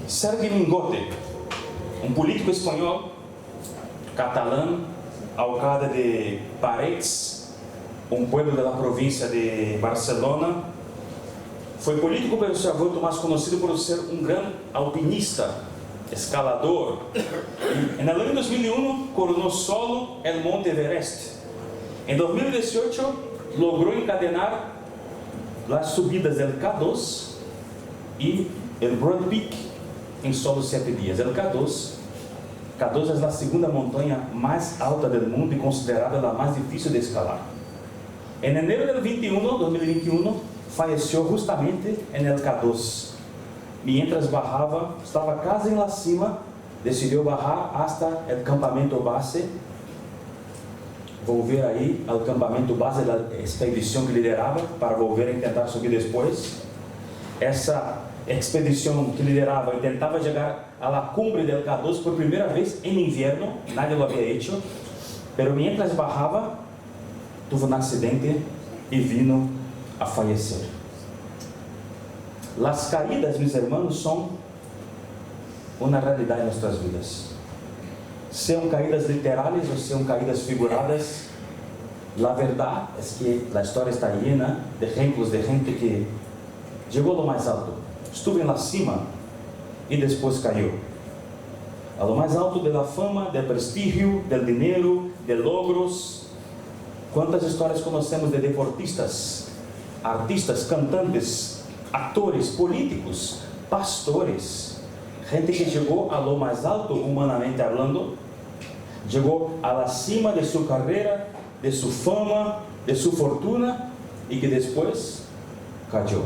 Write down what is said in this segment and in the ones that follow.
Sergi Mingote, um político espanhol, catalão, alcalde de Parets, um pueblo da província de Barcelona. Foi político, pero se ha vuelto mais conhecido por ser um grande alpinista, escalador. En el año 2001 coronó solo el Monte Everest. En 2018 logró encadenar las subidas del K2 y el Broad Peak en solo 7 días. El K2 es la segunda montaña más alta del mundo y considerada la más difícil de escalar. En enero del 2021, falleció justamente en el K2. Mientras bajaba, estaba casi en la cima, decidió bajar hasta el campamento base, volver ahí al campamento base de la expedición que lideraba, para volver a intentar subir después. Esa expedición que lideraba intentaba llegar a la cumbre del K2 por primera vez en invierno, nadie lo había hecho, pero mientras bajaba, tuvo un accidente y vino a fallecer. Las caídas, mis hermanos, son una realidad en nuestras vidas. Sean caídas literales o sean caídas figuradas, la verdad es que la historia está llena de ejemplos de gente que llegó a lo más alto, estuvo en la cima y después cayó. A lo más alto de la fama, del prestigio, del dinero, de logros. ¿Cuántas historias conocemos de deportistas, artistas, cantantes, actores, políticos, pastores, gente que llegó a lo más alto humanamente hablando, llegó a la cima de su carrera, de su fama, de su fortuna y que después cayó?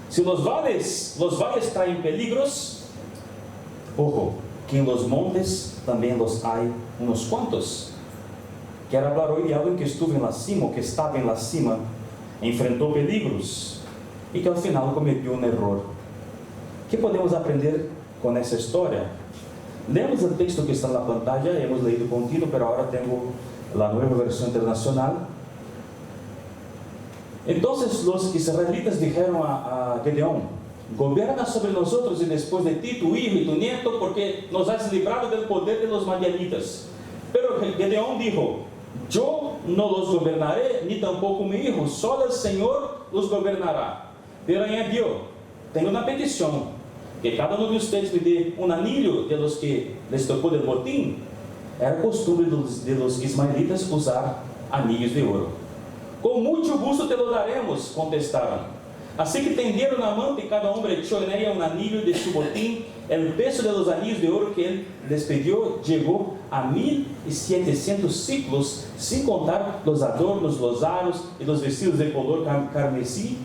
Si los valles traen peligros, ojo, que en los montes también los hay unos cuantos. Quero hablar hoy de alguien que estuvo en la cima, que estaba en la cima, enfrentou peligros e que ao final cometeu um erro. O que podemos aprender com essa história? Leemos o texto que está na pantalla, hemos leído contigo, pero ahora tengo la nueva versión internacional. Entonces los israelitas dijeron a Gedeón: gobierna sobre nosotros y después de ti tu hijo y tu nieto, porque nos has librado del poder de los madianitas. Pero Gedeón dijo: yo no los gobernaré, ni tampoco mi hijo, solo el Señor los gobernará. Pero añadió: tengo una petición, que cada uno de ustedes me dé un anillo de los que les tocó del botín. Era costumbre de los ismaelitas usar anillos de oro. Con mucho gusto te lo daremos, contestaron. Así que tendieron la manta y cada hombre echó en ella un anillo de su botín. El peso de los anillos de oro que él les pidió llegó a 1,700 ciclos, sin contar los adornos, los aros y los vestidos de color carmesí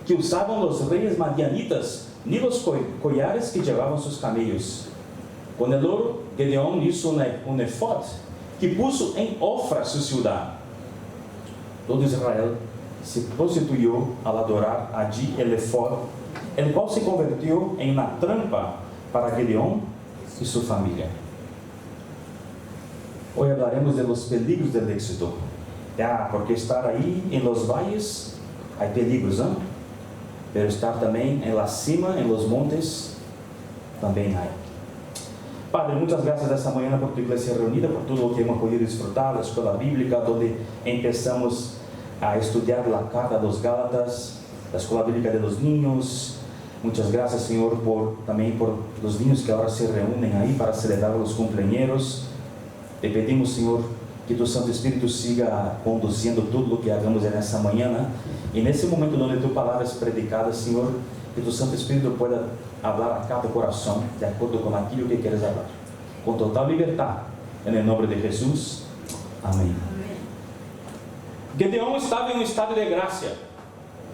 que usaban los reyes madianitas, ni los collares que llevaban sus camellos. Con el oro, Gedeón hizo un efod que puso en Ofra su ciudad. Todo Israel se prostituyó al adorar allí el efod, el cual se convirtió en una trampa para Gedeón y su familia. Hoy hablaremos de los peligros del éxito. Porque estar ahí en los valles hay peligros, ¿no? Pero estar también en la cima, en los montes, también hay. Padre, muchas gracias esta mañana por tu iglesia reunida, por todo lo que hemos podido disfrutar, la escuela bíblica, donde empezamos a estudiar la carta de los Gálatas, la escuela bíblica de los niños. Muchas gracias, Señor, también por los niños que ahora se reúnen ahí para celebrar los cumpleaños. Te pedimos, Señor, que tu Santo Espíritu siga conduciendo todo lo que hagamos en esta mañana. Y en ese momento donde tu palabra es predicada, Señor, que tu Santo Espíritu pueda hablar a cada corazón de acuerdo con aquello que quieres hablar. Con total libertad, en el nombre de Jesús. Amén. Gedeón estaba en un estado de gracia,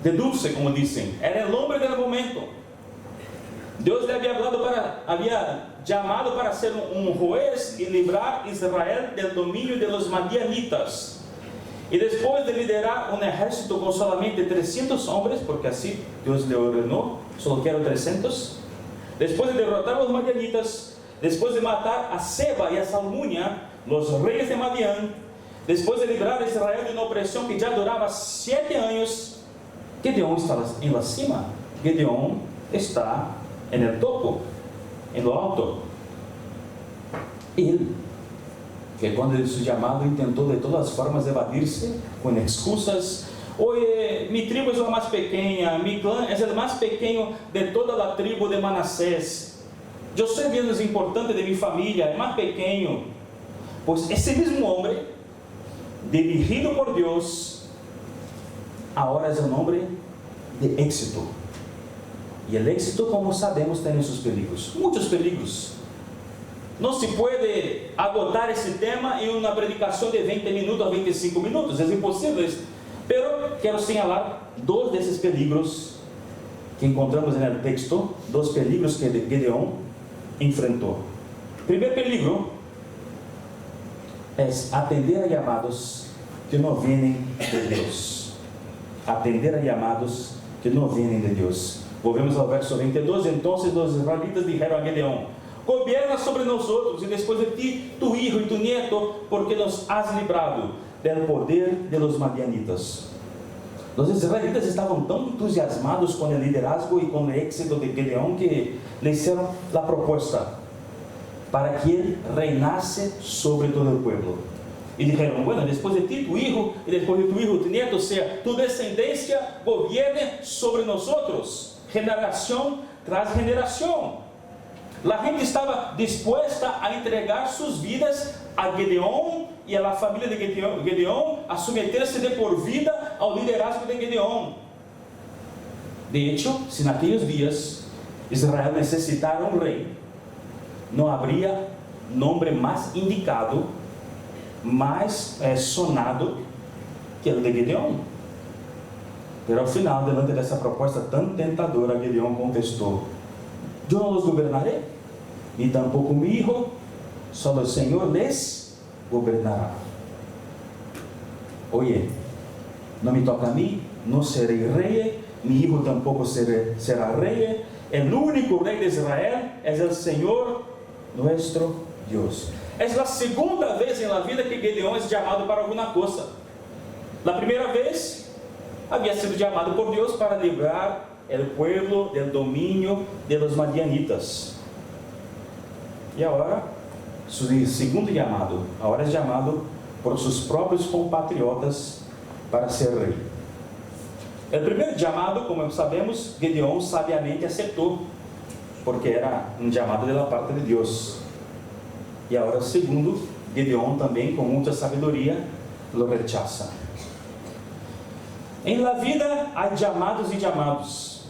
de dulce, como dicen. Era el hombre del momento. Dios le había llamado para ser un juez y librar a Israel del dominio de los madianitas. Y después de liderar un ejército con solamente 300 hombres, porque así Dios le ordenó, solo quiero 300. Después de derrotar a los madianitas, después de matar a Seba y a Salmunia, los reyes de Madián, después de librar a Israel de una opresión que ya duraba 7 años, Gedeón está en la cima. Gedeón está en el topo. en lo alto. Él, que cuando su llamado intentó de todas formas evadirse con excusas. Oye, mi tribu es la más pequeña, mi clã es el más pequeño de toda la tribu de Manasés. Yo soy menos importante de mi familia, el más pequeño. Pues ese mismo hombre, dirigido por Dios, ahora es un hombre de éxito. Y el éxito, como sabemos, tiene sus peligros, muchos peligros. No se puede agotar ese tema en una predicación de 20 minutos a 25 minutos, es imposible. Pero quiero señalar dos de esos peligros que encontramos en el texto, dos peligros que Gedeón enfrentó. Primer peligro es atender a llamados que no vienen de Dios. Atender a llamados que no vienen de Dios. Volvemos al verso 22. Entonces los israelitas dijeron a Gedeón: gobierna sobre nosotros y después de ti tu hijo y tu nieto, porque nos has librado del poder de los madianitas. Los israelitas estaban tan entusiasmados con el liderazgo y con el éxito de Gedeón que le hicieron la propuesta para que él reinase sobre todo el pueblo. Y dijeron: bueno, después de ti tu hijo, y después de tu hijo tu nieto, o sea, tu descendencia gobierne sobre nosotros, generación tras generación. La gente estaba dispuesta a entregar sus vidas a Gedeón y a la familia de Gedeón, a someterse de por vida al liderazgo de Gedeón. De hecho, si en aquellos días Israel necesitara un rey, no habría nombre más indicado, más sonado que el de Gedeón. Pero al final, delante de esa propuesta tan tentadora, Gedeón contestó: yo no los gobernaré, ni tampoco mi hijo, solo el Señor les gobernará. Oye, no me toca a mí, no seré rey, mi hijo tampoco será rey. El único rey de Israel es el Señor nuestro Dios. Es la segunda vez en la vida que Gedeón es llamado para alguna cosa. La primera vez había sido llamado por Dios para librar el pueblo del dominio de los madianitas. Y ahora, su segundo llamado, ahora es llamado por sus propios compatriotas para ser rey. El primer llamado, como sabemos, Gedeón sabiamente aceptó, porque era un llamado de la parte de Dios. Y ahora el segundo, Gedeón también con mucha sabiduría lo rechaza. En la vida hay llamados y llamados.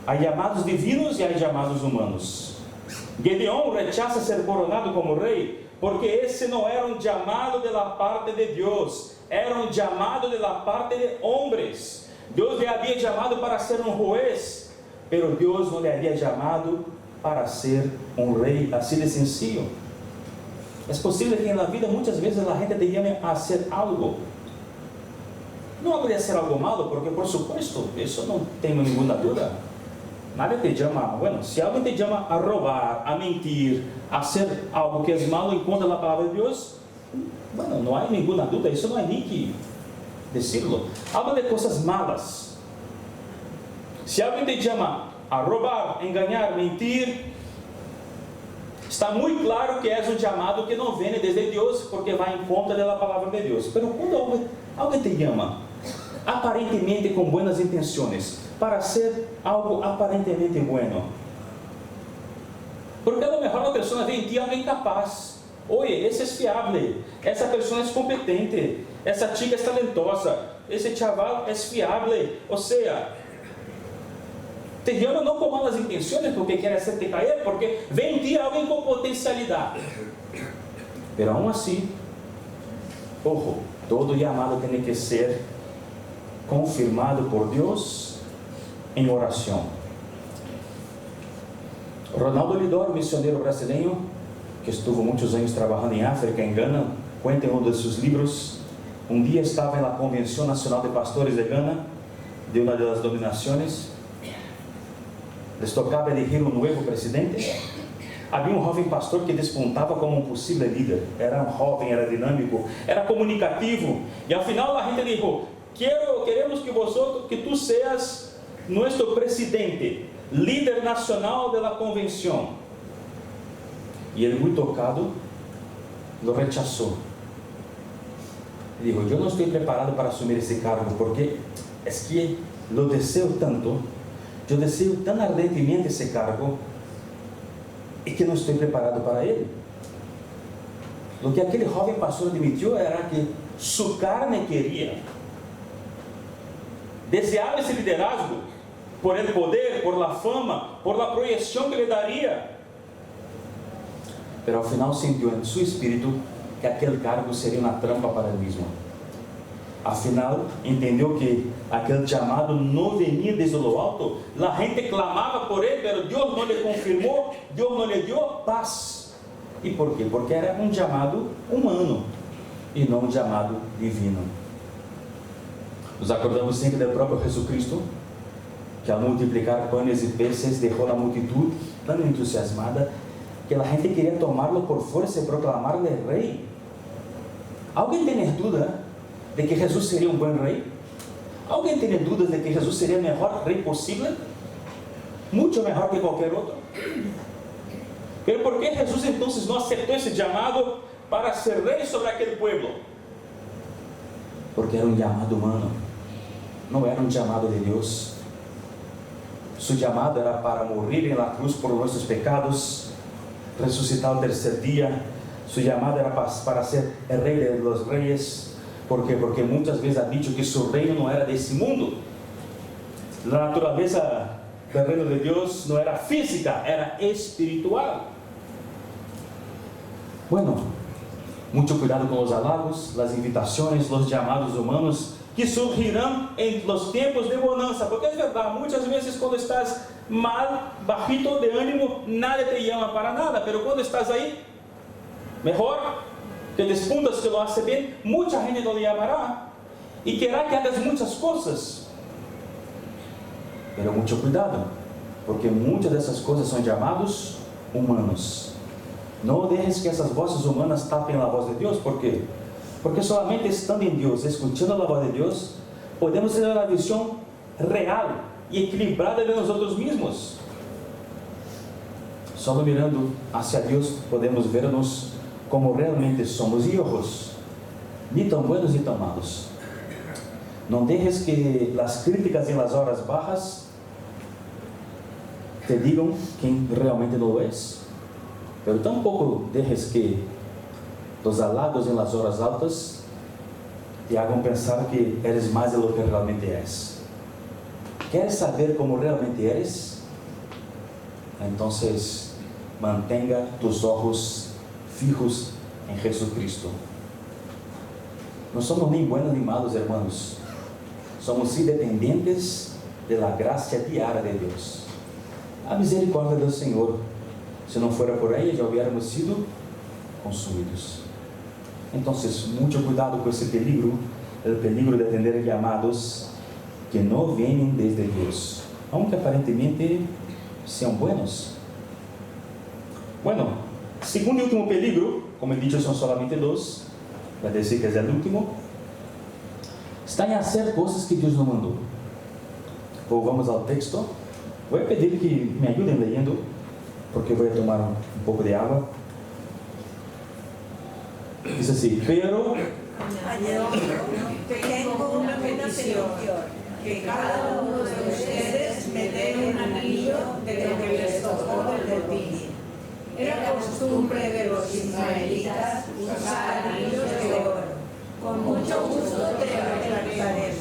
Hay llamados divinos y hay llamados humanos. Gedeón rechaza ser coronado como rey, porque ese no era un llamado de la parte de Dios, era un llamado de la parte de hombres. Dios le había llamado para ser un juez, pero Dios no le había llamado para ser un rey, así de sencillo. Es posible que en la vida muchas veces la gente te llame a hacer algo. No habría de hacer algo malo, porque por supuesto, eso no tengo ninguna duda. Nadie te llama, bueno, si alguien te llama a robar, a mentir, a hacer algo que es malo en contra de la palabra de Dios, bueno, no hay ninguna duda, eso no hay ni que decirlo. Habla de cosas malas. Si alguien te llama a robar, engañar, mentir, está muy claro que es un llamado que no viene desde Dios, porque va en contra de la palabra de Dios. Pero cuando alguien te llama aparentemente con buenas intenciones, para hacer algo aparentemente bueno, porque a lo mejor la persona ve en ti algo incapaz. Oye, ese es fiable, esa persona es competente, esa chica es talentosa, ese chaval es fiable. O sea, te llama no con malas intenciones porque quiere hacerte caer, porque ve en ti alguien con potencialidad. Pero aún así, ojo, todo llamado tiene que ser confirmado por Dios en oración. Ronaldo Lidor, misionero brasileño, que estuvo muchos años trabajando en África, en Ghana, cuenta en uno de sus libros: un día estaba en la Convención Nacional de Pastores de Ghana, de una de las denominaciones. Les tocaba elegir un nuevo presidente. Había un joven pastor que despuntaba como un posible líder. Era un joven, era dinámico, era comunicativo. Y al final la gente dijo: queremos que tú seas nuestro presidente, líder nacional de la convención. Y él, muy tocado, lo rechazó. Dijo: yo no estoy preparado para asumir ese cargo, porque es que lo deseo tanto, yo deseo tan ardentemente ese cargo, y que no estoy preparado para él. Lo que aquel joven pastor admitió era que su carne quería, deseaba ese liderazgo, por el poder, por la fama, por la proyección que le daría. Pero al final sintió en su espíritu que aquel cargo sería una trampa para él mismo. Al final entendió que aquel llamado no venía desde lo alto. La gente clamaba por él, pero Dios no le confirmó, Dios no le dio paz. ¿Y por qué? Porque era un llamado humano y no un llamado divino. Nos acordamos siempre del propio Jesucristo, que al multiplicar panes y peces dejó la multitud tan entusiasmada que la gente quería tomarlo por fuerza y proclamarle rey. ¿Alguien tiene duda de que Jesús sería un buen rey? ¿Alguien tiene dudas de que Jesús sería el mejor rey posible? Mucho mejor que cualquier otro. Pero ¿por qué Jesús entonces no aceptó ese llamado para ser rey sobre aquel pueblo? Porque era un llamado humano, no era un llamado de Dios. Su llamado era para morir en la cruz por nuestros pecados, resucitar al tercer día. Su llamado era para ser el rey de los reyes. ¿Por qué? Porque muchas veces ha dicho que su reino no era de ese mundo. La naturaleza del reino de Dios no era física, era espiritual. Bueno, mucho cuidado con los halagos, las invitaciones, los llamados humanos que surgirán en los tiempos de bonanza. Porque es verdad, muchas veces cuando estás mal, bajito de ánimo, nadie te llama para nada. Pero cuando estás ahí, mejor, que despuntas, que lo hace bien, mucha gente no le llamará y querrá que hagas muchas cosas. Pero mucho cuidado, porque muchas de esas cosas son llamados humanos. No dejes que esas voces humanas tapen la voz de Dios. ¿Por qué? Porque solamente estando en Dios, escuchando la voz de Dios, podemos tener una visión real y equilibrada de nosotros mismos. Solo mirando hacia Dios podemos vernos como realmente somos hijos, ni tan buenos ni tan malos. No dejes que las críticas en las horas bajas te digan quién realmente no lo es, pero tampoco dejes que los halagos en las horas altas te hagan pensar que eres más de lo que realmente eres. ¿Quieres saber cómo realmente eres? Entonces mantenga tus ojos fijos en Jesucristo. No somos ni buenos ni malos, hermanos. Somos sí dependientes de la gracia diaria de Dios. A misericordia del Señor. Si no fuera por ella, ya hubiéramos sido consumidos. Entonces, mucho cuidado con ese peligro, el peligro de tener llamados que no vienen desde Dios, aunque aparentemente sean buenos. Bueno, segundo y último peligro, como he dicho, son solamente dos, para decir que es el último, está en hacer cosas que Dios no mandó. Vamos al texto. Voy a pedir que me ayuden leyendo, porque voy a tomar un poco de agua. Dice así: pero tengo una petición, que cada uno de ustedes me dé un anillo de lo que les tocó del botín. Era costumbre de los ismaelitas usar anillos de oro. Con mucho gusto te aclararé,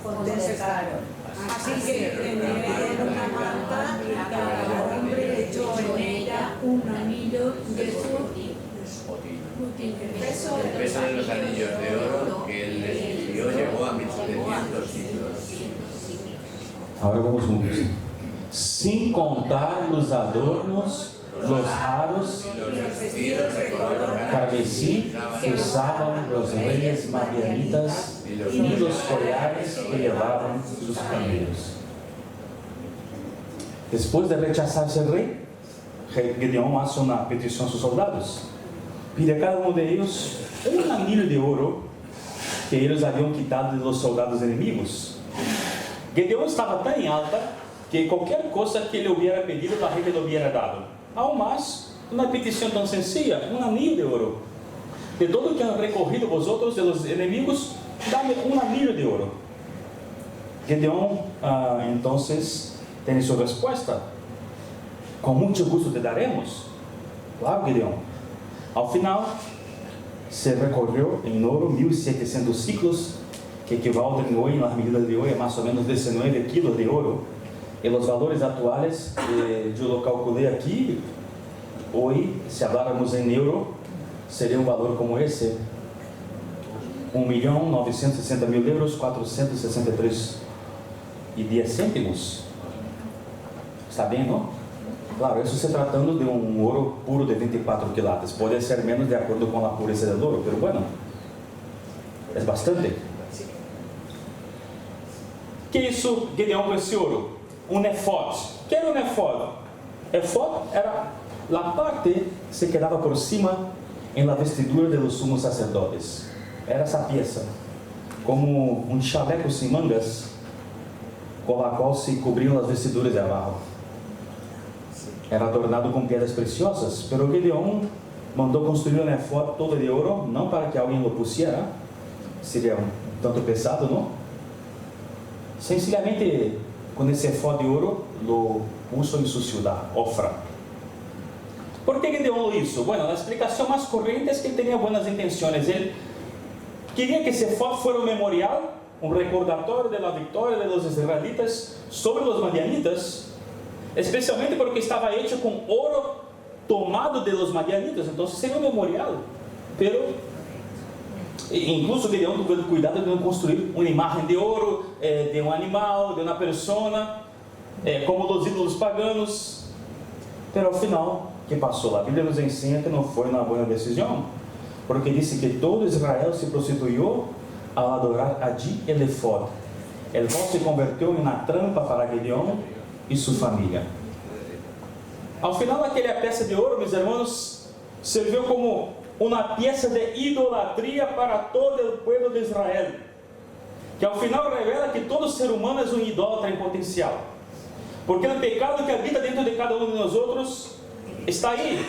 contestaron. Así que le dieron una manta y cada hombre echó en ella un anillo de su botín. El peso de los anillos de oro que él les pidió llegó a 1700 ciclos. Ahora vamos juntos. Sin contar los adornos, los aros, Los vestidos de color carmesí que usaban los reyes madianitas y los collares que llevaban sus camellos. Después de rechazarse el rey, Gedeón hace una petición a sus soldados. Pide a cada uno de ellos un anillo de oro que ellos habían quitado de los soldados enemigos. Gedeón estaba tan en alta que cualquier cosa que le hubiera pedido, la gente le hubiera dado. Aún más, uma petição tão sencilla, um anillo de ouro. De todo que han recorrido vosotros de los enemigos, dame um anillo de ouro. Gedeón entonces tem sua resposta. Com muito gosto te daremos. Claro, Gedeón. Ao final, se recorreu em ouro 1.700 ciclos, que equivalen hoy, en las medidas de hoy, a más o menos 19 kilos de oro. E os valores atuais, eu lo calculei aqui, hoje, se habláramos em euro, seria um valor como esse: 1.960.000 euros, 463,10 cêntimos. Está bem, não? Claro, isso se tratando de um ouro puro de 24 quilates. Pode ser menos de acordo com a pureza do ouro, mas bueno, é bastante. Que isso Gedeón com esse ouro? Um efod. O que era um efod? Efod era a parte que se quedava por cima em la vestidura de los sumos sacerdotes. Era essa peça, como um chaleco sem mangas, com a qual se cobriam as vestiduras de abaixo. Era adornado com pedras preciosas, pero Gedeón mandou construir um efod todo de ouro, não para que alguém o pusiera, seria um tanto pesado, não? Sencillamente, com esse efod de ouro, lo puso em sua ciudad, Ofra. ¿Por que Gedeón lo hizo? Bueno, la explicación más corriente es que él tenía buenas intenciones. Él quería que ese efod fuera un memorial, un recordatorio de la victoria de los israelitas sobre los madianitas, especialmente porque estaba hecho con oro tomado de los madianitas. Entonces sería un memorial. Pero incluso Gedeón tuvo el cuidado de no construir una imagen de oro, de un animal, de una persona, como los ídolos paganos. Pero al final, ¿qué pasó? La Biblia nos enseña que no fue una buena decisión, porque dice que todo Israel se prostituyó al adorar allí el efod. El efod se convirtió en una trampa para Gedeón y su familia. Al final, aquella pieza de oro, mis hermanos, sirvió como una pieza de idolatría para todo el pueblo de Israel, que al final revela que todo ser humano es un idólatra en potencial, porque el pecado que habita dentro de cada uno de nosotros está ahí,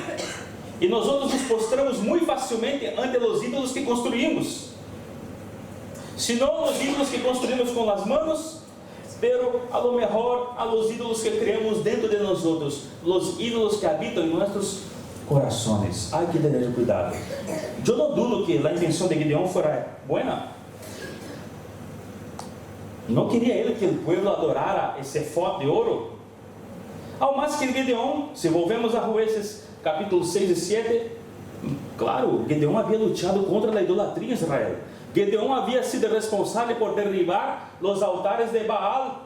y nosotros nos postramos muy fácilmente ante los ídolos que construimos, si no los ídolos que construimos con las manos, pero a lo mejor a los ídolos que creamos dentro de nosotros, los ídolos que habitan en nuestros corazones. Hay que tener cuidado. Yo no dudo que la intención de Gedeón fuera buena. No quería él que el pueblo adorara ese efod de oro. Ao más que Gedeón, si volvemos a Jueces capítulo 6 y 7, claro, Gedeón había luchado contra la idolatría en Israel. Gedeón había sido responsable por derribar los altares de Baal.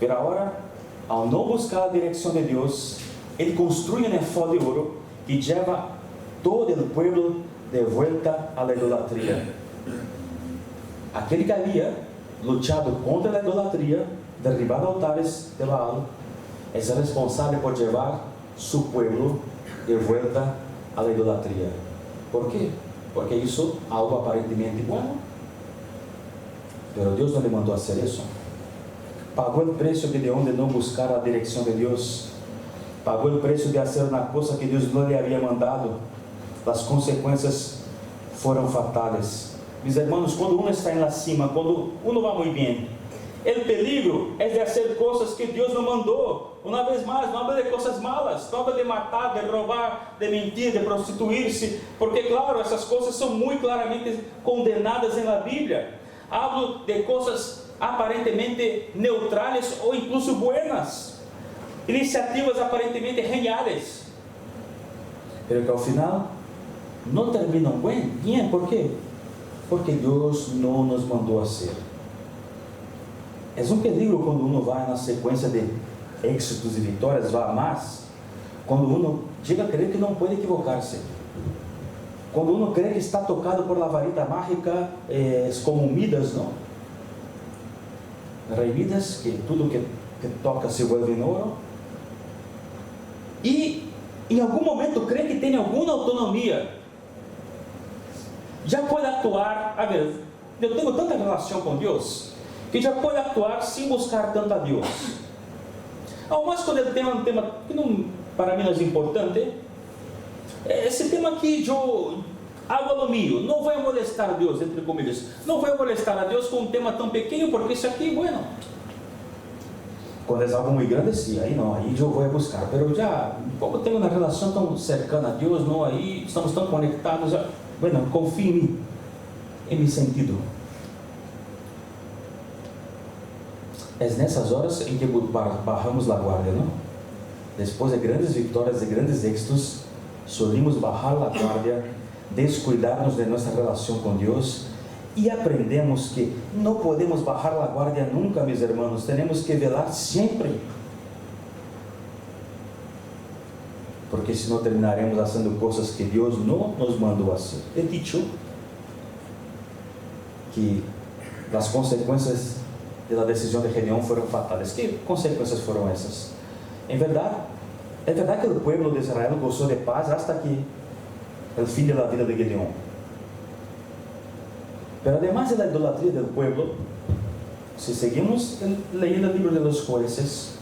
Pero ahora, al no buscar la dirección de Dios, ele construye un efod de oro que lleva todo el pueblo de vuelta a la idolatría. Aquele que había luchado contra la idolatría, derribado altares de Baal, es responsable por llevar su pueblo de vuelta a la idolatría. ¿Por qué? Porque hizo algo aparentemente bueno, pero Dios no le mandó a hacer eso. Pagó el precio de no buscar la dirección de Dios. Pagou o preço de fazer uma coisa que Deus não lhe havia mandado. As consequências foram fatais. Mis hermanos, quando uno está em la cima, quando uno va muito bem, o peligro é de fazer coisas que Deus não mandou. Uma vez mais, não habla de coisas malas, não habla de matar, de roubar, de mentir, de prostituir-se, porque claro, essas coisas são muito claramente condenadas na Bíblia. Hablo de coisas aparentemente neutrales ou incluso buenas. Iniciativas aparentemente geniales, pero que ao final não terminam bem. ¿Por quê? Porque Deus não nos mandou a ser. É um peligro quando uno vai na sequência de êxitos e vitórias, vai mais, quando uno chega a crer que não pode equivocar-se, quando uno crê que está tocado por la varita mágica, como Midas, não? Rei Midas, que tudo que toca se vuelve em ouro. E em algum momento crê que tem alguma autonomia, já pode atuar. A ver, eu tenho tanta relação com Deus que já pode atuar sem buscar tanto a Deus. Aún mais quando ele tem um tema que não, para mim não é importante, esse tema aqui, eu hago lo mío, não vai molestar a Deus, entre comillas, não vai molestar a Deus com um tema tão pequeno, porque isso aqui, bueno, quando é algo muito grande, sim, aí não, aí eu vou buscar, mas já, como tenho uma relação tão cercana a Deus, não, aí estamos tão conectados, já, bueno, confio em mim, em meu sentido. É nessas horas em que barramos a guarda, não? Depois de grandes vitórias, de grandes êxitos, solimos bajar a guarda, descuidarnos de nossa relação com Deus e aprendemos que não podemos bajar a guarda nunca, meus irmãos, temos que velar sempre, porque senão terminaremos fazendo coisas que Deus não nos mandou fazer. He dicho que as consequências da decisão de Gedeão foram fatais. Que consequências foram essas? É verdade que o povo de Israel gozou de paz até que o fim da vida de Gedeão. Pero además da idolatria do povo, se seguimos leyendo o livro de los Jueces,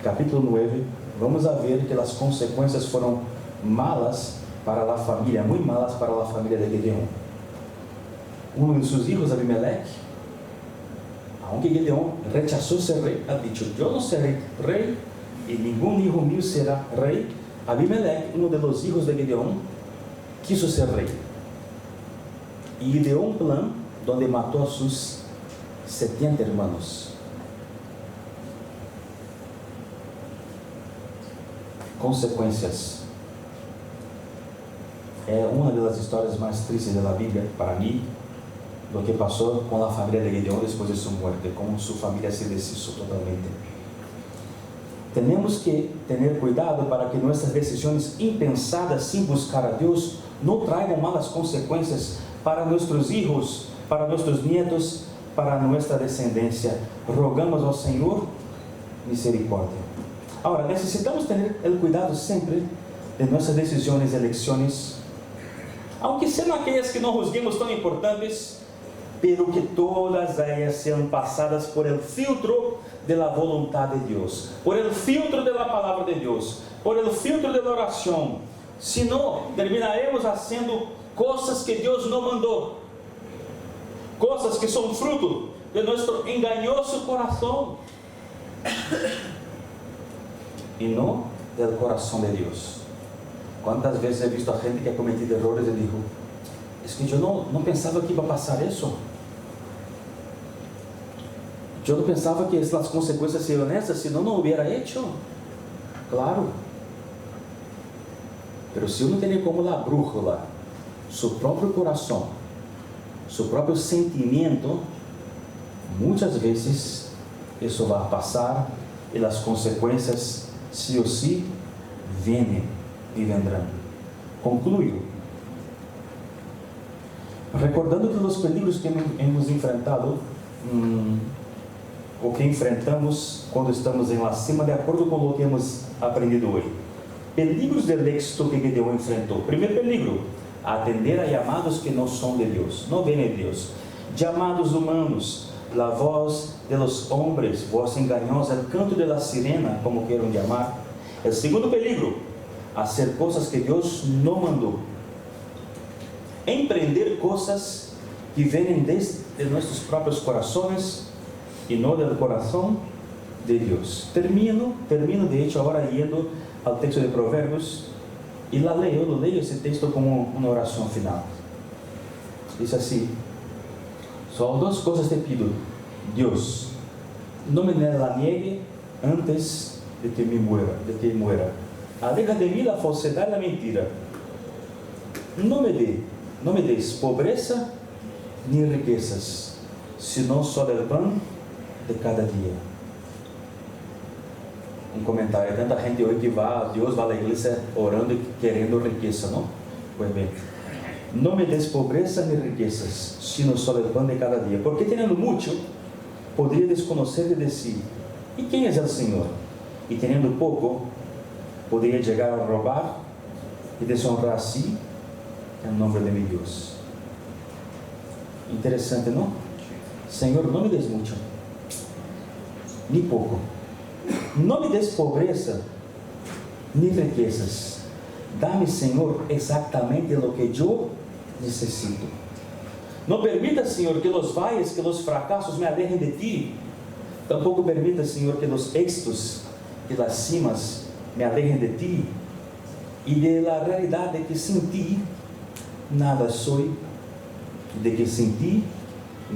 capítulo 9, vamos a ver que as consequências foram malas para a família, muito malas para a família de Gedeão. Um de seus filhos, Abimelech, aunque Gedeón rechazó ser rey, ha dicho, yo no seré rey y ningún hijo mío será rey. Abimelech, uno de los hijos de Gedeón, quiso ser rey y ideó un plan donde mató a sus 70 hermanos. Consecuencias. É uma das histórias mais tristes da Bíblia para mim, lo que passou com a família de Gedeón depois de sua morte, como sua família se deshizo totalmente. Temos que ter cuidado para que nossas decisões impensadas sem buscar a Deus não tragam malas consequências para nossos filhos, para nossos nietos, para nossa descendência. Rogamos ao Senhor misericórdia. Agora, necessitamos ter o cuidado sempre de nossas decisões e eleições, aunque sejam aquelas que não juzguemos tão importantes, pero que todas ellas sean pasadas por el filtro de la voluntad de Dios, por el filtro de la palabra de Dios, por el filtro de la oración. Si no, terminaremos haciendo cosas que Dios no mandó, cosas que son fruto de nuestro engañoso corazón y no del corazón de Dios. ¿Cuántas veces he visto a gente que ha cometido errores y dijo, es que yo no pensaba que iba a pasar eso. Yo no pensaba que las consecuencias serían esas, si no hubiera hecho. Claro. Pero si uno tiene como la brújula su propio corazón, su propio sentimiento, muchas veces eso va a pasar y las consecuencias sí o sí vienen y vendrán. Concluyo. Recordando que los peligros que hemos enfrentado, o que enfrentamos quando estamos em la cima, de acordo com o que hemos aprendido hoje. Peligros del éxito que Gedeón enfrentou. Primeiro peligro, atender a llamados que não são de Deus, não vêm de Deus. Llamados humanos, la voz de los hombres, voz engañosa, el canto de la sirena, como queiram chamar. O segundo peligro, hacer coisas que Deus não mandou. Empreender coisas que vêm desde nossos próprios corações e não do coração de Deus. Termino de hecho agora indo ao texto de Provérbios e eu leio esse texto como uma oração final. Diz assim: só duas coisas te pido, Deus, não me la niegue antes de que muera. Aleja de mim a falsidade e a mentira. Não me des pobreza nem riquezas, senão só del pan de cada dia. Um comentário: tanta gente hoje que Deus vai à igreja orando e querendo riqueza, não? Pois bem, não me des pobreza nem riquezas, sino só del pan de cada dia, porque tendo muito, poderia desconhecer de si, e quem é o Senhor? E tendo pouco, poderia chegar a roubar e desonrar a si, em nome de meu Deus. Interessante, não? Senhor, não me des muito, nem pouco, No me des pobreza ni riquezas. Dame, Señor, exactamente lo que yo necesito. No permita, Señor, que los valles, que los fracasos me alejen de ti. Tampoco permita, Señor, que los éxitos, que las cimas me alejen de ti y de la realidad de que sin ti nada soy, de que sin ti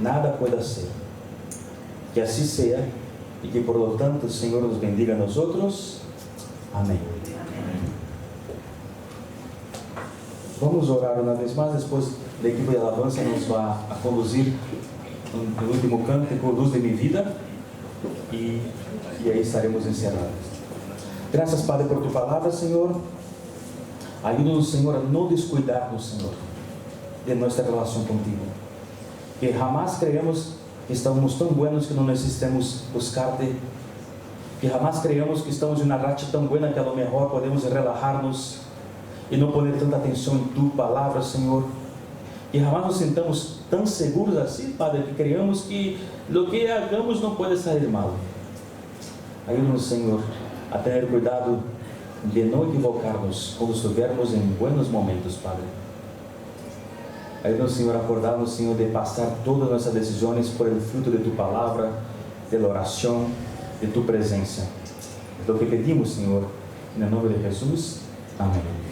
nada puedo ser. Que así sea y que por lo tanto el Señor nos bendiga a nosotros. Amén. Vamos a orar una vez más, después el equipo de alabanza nos va a conducir el último cántico, Luz de mi vida, y ahí estaremos encerrados. Gracias, Padre, por tu palabra, Señor. Ayúdanos, Señor, a no descuidarnos, Señor, de nuestra relación contigo. Que jamás creamos que estamos tan buenos que no necesitamos buscarte. Que jamás creamos que estamos en una racha tan buena que a lo mejor podemos relajarnos e não poner tanta atenção em Tu palavra, Senhor. E jamais nos sentamos tão seguros assim, Padre, que creamos que o que hagamos não pode sair mal. Ajuda-nos, Senhor, a ter cuidado de não equivocarnos quando estivermos em buenos momentos, Padre. Ajuda-nos, Senhor, a acordarmos, Senhor, de passar todas nossas decisões por el fruto de Tu palavra, de la oração, de Tu presença. É o que pedimos, Senhor, em nome de Jesus. Amém.